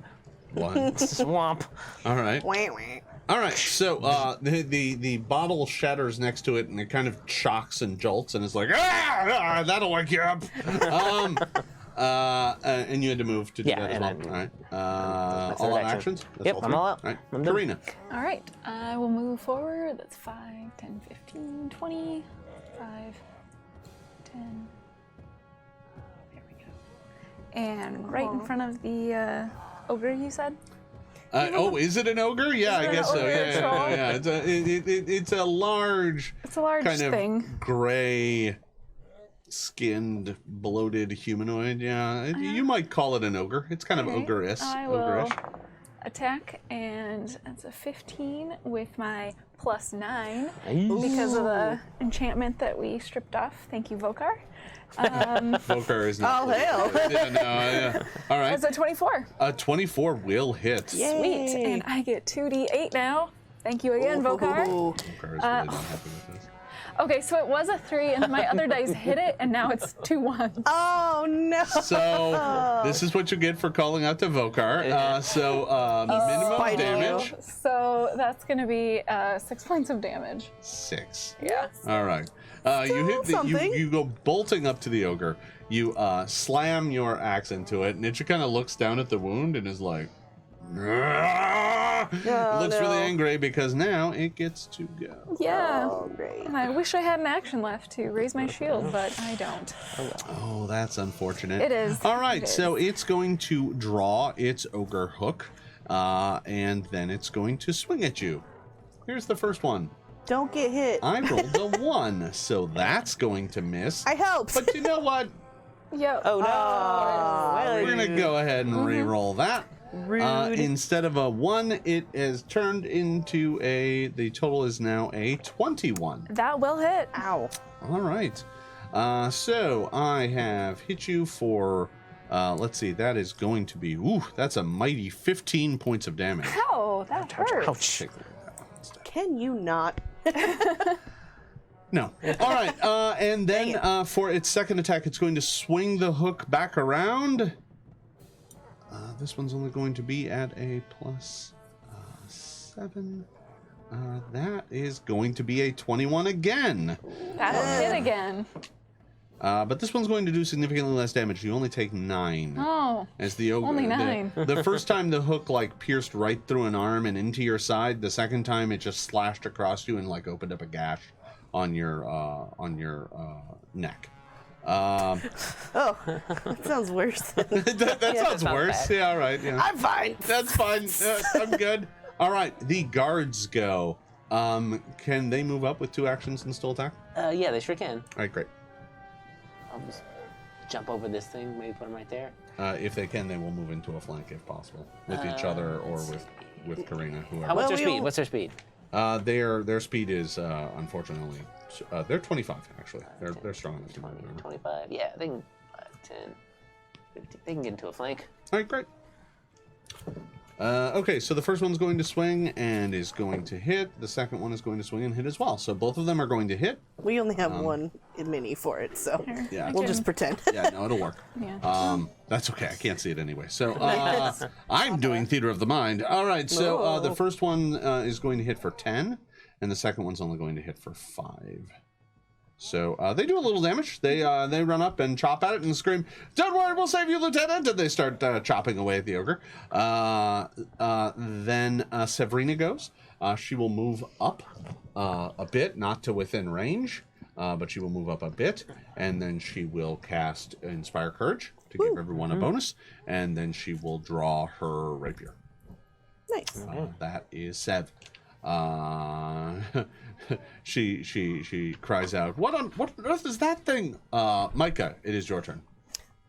1. Swamp. All right. Wah, wah. All right, so the bottle shatters next to it, and it kind of shocks and jolts, and it's like, that'll wake you up. And you had to move to do that as well. All right. That's All out action. actions? That's Yep, all I'm three? all out. All right. I'm done. Carina. All right, I will move forward. That's 5, 10, 15, 20, 5, 10. There we go. And right in front of the ogre, you said? Is it an ogre? Yeah, Is I it guess an so. ogre troll? Yeah. It's a large, It's a large kind of thing. gray-skinned, bloated humanoid. Yeah, you might call it an ogre. It's kind of Okay, ogre-ish. I will attack, and that's a 15 with my +9 because of the enchantment that we stripped off. Thank you, Vokar. Vokar is not. Oh, hell. Yeah. All right. That's a 24. 24 will hit. Yay. Sweet, and I get 2d8 now. Thank you again, Vokar. Vokar is really not happy with this. Okay, so it was a 3, and my other dice hit it, and now it's 2 1s. Oh, no. So this is what you get for calling out to Vokar. Minimum spiting damage. you. So that's going to be 6 points of damage. 6. Yeah. All right. You hit something. you go bolting up to the ogre. You slam your axe into it, and it just kind of looks down at the wound and is like, it looks really angry because now it gets to go. Yeah. Oh, great. And I wish I had an action left to raise my shield, but I don't. Oh, that's unfortunate. It is. All right, It is. so it's going to draw its ogre hook, and then it's going to swing at you. Here's the first one. Don't get hit. I rolled a 1, so that's going to miss. I helped. But you know what? Yep. Oh no! We're going to go ahead and re-roll that. Rude. Instead of a 1, it has turned into the total is now a 21. That will hit. Ow. All right. So I have hit you for, let's see, that is going to be, that's a mighty 15 points of damage. Ow, that hurts. Ouch. Take a look at that one instead. Can you not? No. All right. And then for its second attack, it's going to swing the hook back around. This one's only going to be at a +7. That is going to be a 21 again. That'll hit again. But this one's going to do significantly less damage. You only take 9. Oh. As the ogre, Only 9. The first time the hook pierced right through an arm and into your side. The second time it just slashed across you and opened up a gash on your neck. Oh, that sounds worse. that sounds worse. bad. Yeah, all right. Yeah. I'm fine. That's fine. I'm good. All right, the guards go. Can they move up with 2 actions and still attack? Yeah, they sure can. All right, great. I'll just jump over this thing, maybe put them right there. If they can, they will move into a flank if possible, with each other or with Carina, whoever. What's their we speed? all- What's their speed? Their speed is unfortunately they're 25 actually. They're strong enough to 20, move. 25. Yeah, they can 5, 10, 15. They can get into a flank. All right, great. Okay, so the first one's going to swing and is going to hit. The second one is going to swing and hit as well. So both of them are going to hit. We only have one mini for it, so Yeah. we'll just pretend. Yeah, no, it'll work. Yeah. That's okay. I can't see it anyway. So I'm doing theater of the mind. All right, so the first one is going to hit for 10, and the second one's only going to hit for 5. So they do a little damage. They run up and chop at it and scream, "Don't worry, we'll save you, Lieutenant!" And they start chopping away at the ogre. Then Severina goes. She will move up a bit, not to within range, but she will move up a bit, and then she will cast Inspire Courage to give everyone a bonus, and then she will draw her rapier. Nice. That is Sev. She cries out, what on earth is that thing? Mikah, it is your turn.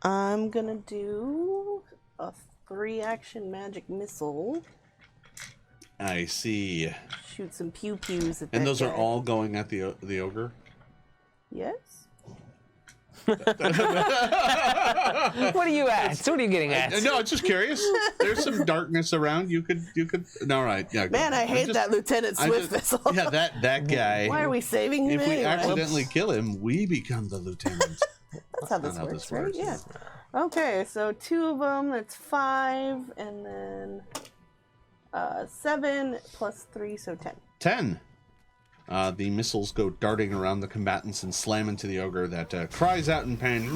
I'm gonna do a 3-action magic missile. I see. Shoot some pew pews at And that those are guy. all going at the ogre? Yes. What are you at? What are you getting at? No, I'm just curious. There's some darkness around. You could. No, all right. Yeah. Man, I hate that Lieutenant Swift missile. Yeah, that guy. Why are we saving him If we anyway? accidentally kill him, we become the lieutenant. That's how this Not how works, this right? works. Yeah. Okay, so 2 of them, that's 5, and then 7 plus 3, so 10. 10. The missiles go darting around the combatants and slam into the ogre that cries out in pain.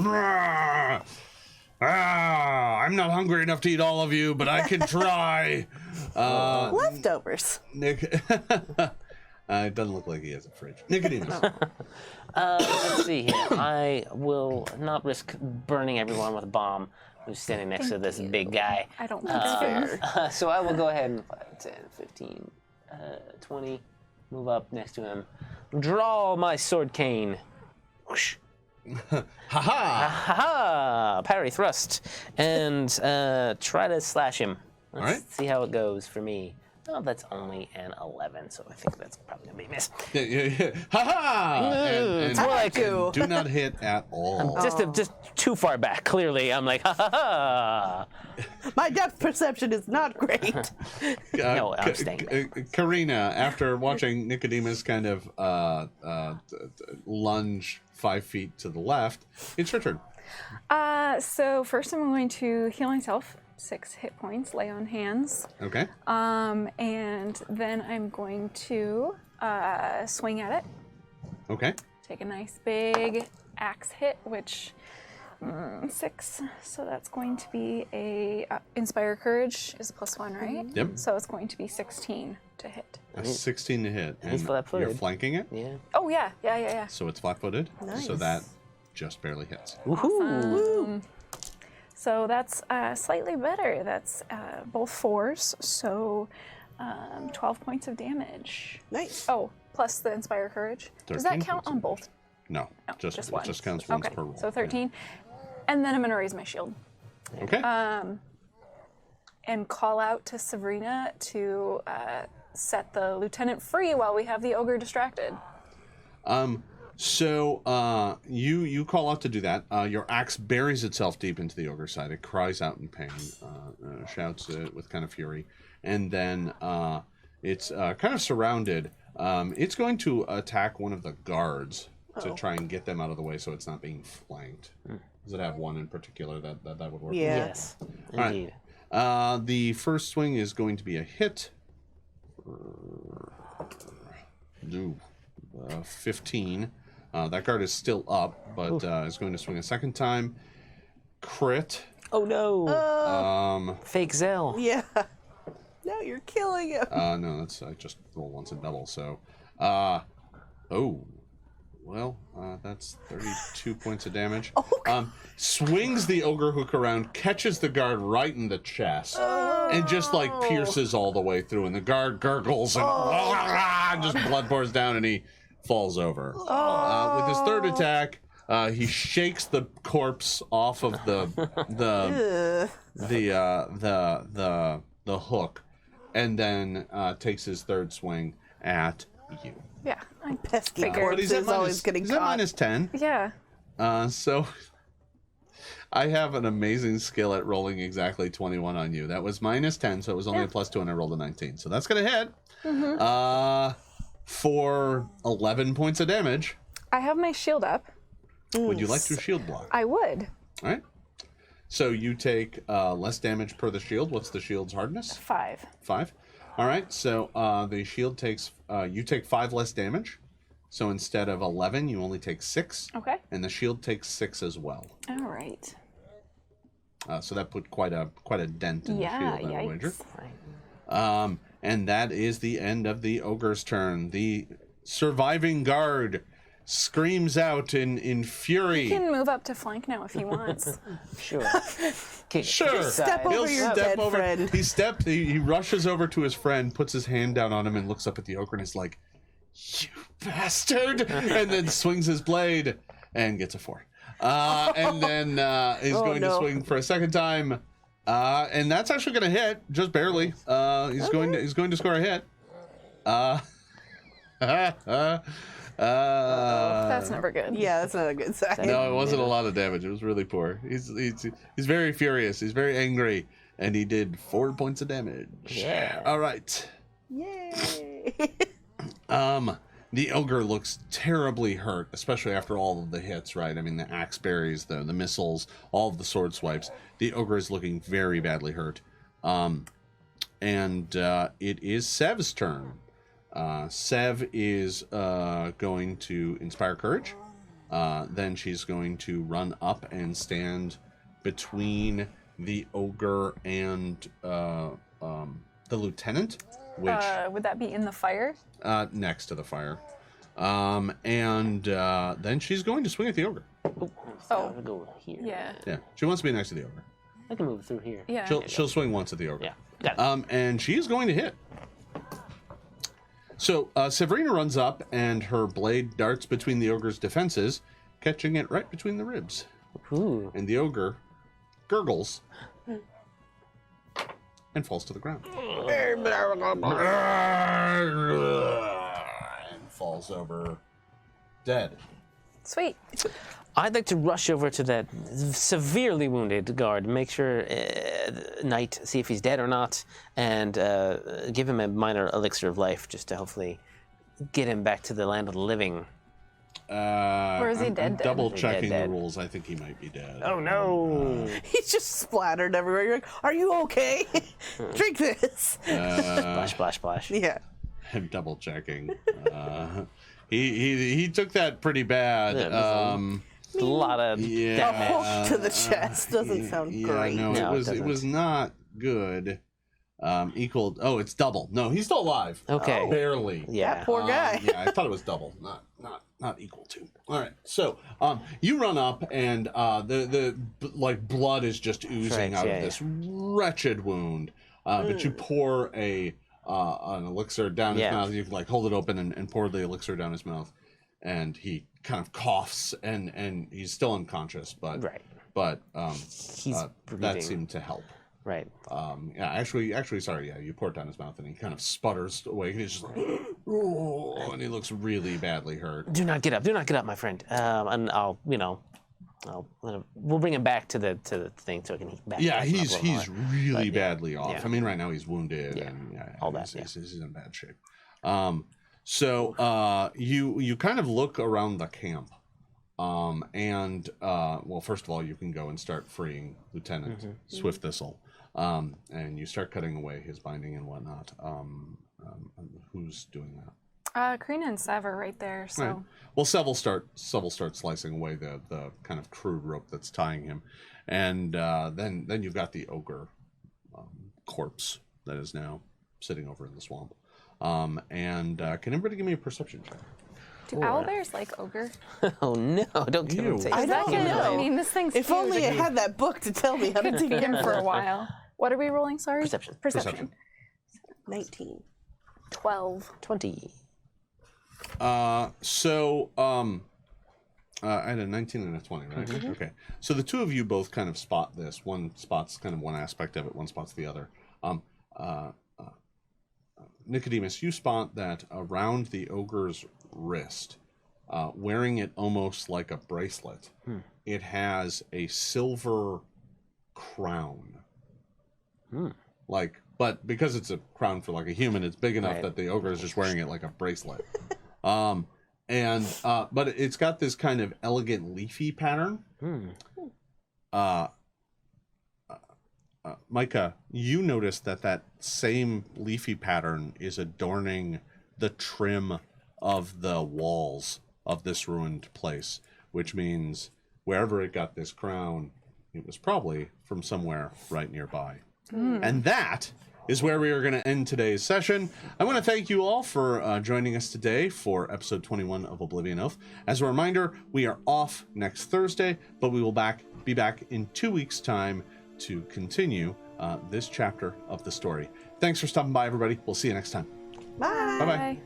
I'm not hungry enough to eat all of you, but I can try. Leftovers. Nick, it doesn't look like he has a fridge. Nicodemus. Let's see here. I will not risk burning everyone with a bomb who's standing next to this big guy. I don't think that's fair. So I will go ahead and 5, 10, 15, 20. Move up next to him. Draw my sword cane. Whoosh. Ha ha! Ha! Parry thrust. And try to slash him. Let's All right. see how it goes for me. Oh, that's only an 11, so I think that's probably going to be a miss. Yeah. Ha ha! It's more like you. Do not hit at all. just too far back, clearly. I'm like, ha ha ha! My depth perception is not great. No, I'm staying there. Carina, after watching Nicodemus kind of lunge 5 feet to the left, it's your turn. So first I'm going to heal myself, 6 hit points, lay on hands. Okay. And then I'm going to swing at it. Okay. Take a nice big axe hit, which 6. So that's going to be a Inspire Courage is a +1, right? Yep. So it's going to be 16 to hit. That's 16 to hit. He's And flat-footed. you're flanking it, Yeah. Oh yeah. so it's flat-footed. Nice. So that just barely hits. Woohoo! So that's slightly better. That's both 4s, so 12 points of damage. Nice. Oh, plus the Inspire Courage. Does that 13 count points on of both? No, No, just it once. just counts once Okay, per roll. so 13. And then I'm going to raise my shield Okay. and call out to Sabrina to set the lieutenant free while we have the ogre distracted. So you call out to do that. Your axe buries itself deep into the ogre's side. It cries out in pain, shouts with kind of fury, and then it's kind of surrounded. It's going to attack one of the guards to try and get them out of the way so it's not being flanked. Does it have one in particular that would work? Yeah. Yes, right. indeed. The first swing is going to be a hit. 15. That guard is still up, but is going to swing a second time. Crit. Oh no! Fake Zell. Yeah. Now you're killing him. No, that's I just roll once and double. So, that's 32 points of damage. Swings the ogre hook around, catches the guard right in the chest, and just like pierces all the way through. And the guard gurgles and just blood pours down, and he falls over. With his third attack, he shakes the corpse off of the hook, and then takes his third swing at you. Yeah, I Pesky Figure. But he's at corpses always getting he's at caught. minus 10. Yeah. So I have an amazing skill at rolling exactly 21 on you. That was minus 10, so it was only a plus 2, and I rolled a 19. So that's going to hit for 11 points of damage. I have my shield up. Would you like to shield block? I would. All right. So you take less damage per the shield. What's the shield's hardness? 5. 5. All right. So the shield takes, you take 5 less damage. So instead of 11, you only take 6. Okay. And the shield takes 6 as well. All right. So that put quite a dent in the shield, I wager. Yikes. And that is the end of the ogre's turn. The surviving guard screams out in fury. He can move up to flank now if he wants. Sure. Okay, Sure. Step over your dead friend. He rushes over to his friend, puts his hand down on him, and looks up at the ogre and is like, "You bastard!" and then swings his blade and gets a 4. And then is going to swing for a second time, and that's actually going to hit just barely. He's going to score a hit. That's never good. Yeah, that's not a good sign. No, it wasn't a lot of damage. It was really poor. He's very furious. He's very angry, and he did 4 points of damage. Yeah. All right. Yay! The ogre looks terribly hurt, especially after all of the hits, right? I mean, the axe berries, the missiles, all of the sword swipes. The ogre is looking very badly hurt. And it is Sev's turn. Sev is going to inspire courage. Then she's going to run up and stand between the ogre and the lieutenant. Which would that be in the fire? next to the fire. And then she's going to swing at the ogre. Oh, Oh. I'll go here. Yeah. Yeah, she wants to be next to the ogre. I can move through here. Yeah. She'll swing once at the ogre. Yeah. Got it. And she is going to hit. So Severina runs up, and her blade darts between the ogre's defenses, catching it right between the ribs. Ooh. And the ogre gurgles and falls to the ground. And falls over dead. Sweet. I'd like to rush over to that severely wounded guard, make sure Knight, see if he's dead or not, and give him a minor elixir of life just to hopefully get him back to the land of the living. Or is he I'm dead? double checking Dead. the rules. I think he might be dead. Oh no! He's just splattered everywhere. You're like, are you okay? Drink this. Splash, splash, splash. Yeah. I'm double checking. He took that pretty bad. Yeah, a lot of yeah. A damage. hook to the chest doesn't sound great. No, No, it it doesn't. was not good. Equal. Oh, it's double. No, he's still alive. Okay. Barely. Yeah. That poor guy. Yeah, I thought it was double, not equal to. All right, so you run up, and the blood is just oozing Right, out yeah, of this wretched wound. But you pour an elixir down his mouth. You can hold it open and pour the elixir down his mouth, and he kind of coughs, and he's still unconscious, but He's that breathing. seemed to help. Right. Actually, sorry. Yeah, you pour it down his mouth, and he kind of sputters away. And he's just like, "Oh," and he looks really badly hurt. Do not get up. Do not get up, my friend. And I'll we'll bring him back to the thing so I can back. Yeah, back him up he's a little more. really But, yeah, badly off. yeah. I mean, right now he's wounded, Yeah, and all that, he's in bad shape. So you kind of look around the camp, and well, first of all, you can go and start freeing Lieutenant Swift Thistle, and you start cutting away his binding and whatnot. Who's doing that? Carina and Sav are right there, so. Right. Well, Sev will start slicing away the kind of crude rope that's tying him, and then you've got the ogre corpse that is now sitting over in the swamp. And can everybody give me a perception check? Do owlbears like ogre? Oh no! Don't give him Ew. taste. I don't know. I mean, this thing's If huge. only I had that book to tell me how to Could do feed him that. for a while. What are we rolling? Sorry. Perception. Perception. 19. 12. 20. I had a 19 and a 20, right? Okay. So the two of you both kind of spot this. One spots kind of one aspect of it, one spots the other. Nicodemus, you spot that around the ogre's wrist, wearing it almost like a bracelet, it has a silver crown. Like, but because it's a crown for like a human, it's big enough that the ogre is just wearing it like a bracelet. But it's got this kind of elegant leafy pattern. Mikah, you notice that same leafy pattern is adorning the trim of the walls of this ruined place, which means wherever it got this crown, it was probably from somewhere right nearby. And that is where we are going to end today's session. I want to thank you all for joining us today for episode 21 of Oblivion Oath. As a reminder, we are off next Thursday, but we will be back in 2 weeks' time to continue this chapter of the story. Thanks for stopping by, everybody. We'll see you next time. Bye. Bye-bye. Bye.